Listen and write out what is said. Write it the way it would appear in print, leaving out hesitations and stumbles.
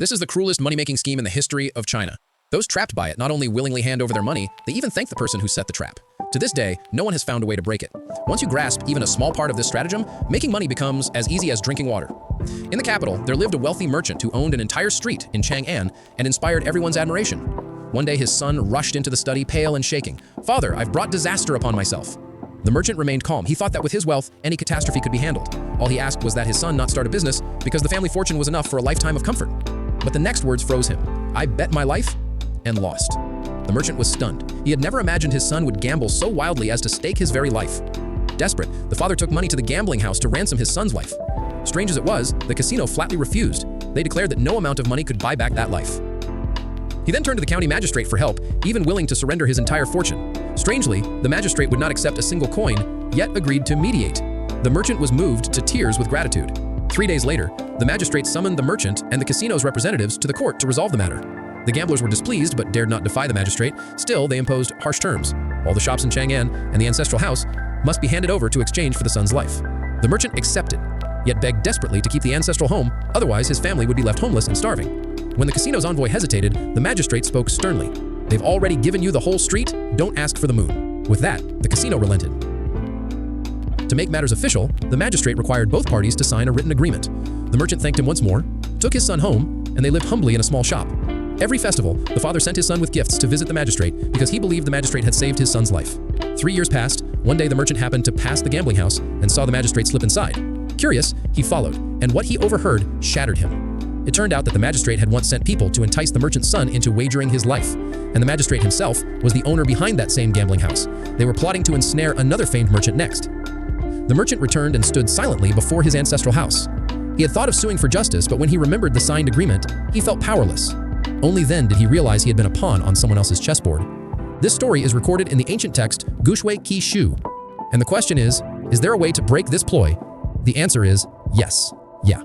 This is the cruelest money-making scheme in the history of China. Those trapped by it not only willingly hand over their money, they even thank the person who set the trap. To this day, no one has found a way to break it. Once you grasp even a small part of this stratagem, making money becomes as easy as drinking water. In the capital, there lived a wealthy merchant who owned an entire street in Chang'an and inspired everyone's admiration. One day, his son rushed into the study, pale and shaking. "Father, I've brought disaster upon myself." The merchant remained calm. He thought that with his wealth, any catastrophe could be handled. All he asked was that his son not start a business because the family fortune was enough for a lifetime of comfort. But the next words froze him. "I bet my life and lost." The merchant was stunned. He had never imagined his son would gamble so wildly as to stake his very life. Desperate, the father took money to the gambling house to ransom his son's life. Strange as it was, the casino flatly refused. They declared that no amount of money could buy back that life. He then turned to the county magistrate for help, even willing to surrender his entire fortune. Strangely, the magistrate would not accept a single coin, yet agreed to mediate. The merchant was moved to tears with gratitude. 3 days later, the magistrate summoned the merchant and the casino's representatives to the court to resolve the matter. The gamblers were displeased but dared not defy the magistrate. Still, they imposed harsh terms. All the shops in Chang'an and the ancestral house must be handed over to exchange for the son's life. The merchant accepted, yet begged desperately to keep the ancestral home, otherwise his family would be left homeless and starving. When the casino's envoy hesitated, the magistrate spoke sternly. "They've already given you the whole street, don't ask for the moon." With that, the casino relented. To make matters official, the magistrate required both parties to sign a written agreement. The merchant thanked him once more, took his son home, and they lived humbly in a small shop. Every festival, the father sent his son with gifts to visit the magistrate because he believed the magistrate had saved his son's life. 3 years passed. One day the merchant happened to pass the gambling house and saw the magistrate slip inside. Curious, he followed, and what he overheard shattered him. It turned out that the magistrate had once sent people to entice the merchant's son into wagering his life, and the magistrate himself was the owner behind that same gambling house. They were plotting to ensnare another famed merchant next. The merchant returned and stood silently before his ancestral house. He had thought of suing for justice, but when he remembered the signed agreement, he felt powerless. Only then did he realize he had been a pawn on someone else's chessboard. This story is recorded in the ancient text Gushui Qi Shu. And the question is there a way to break this ploy? The answer is yes. Yeah.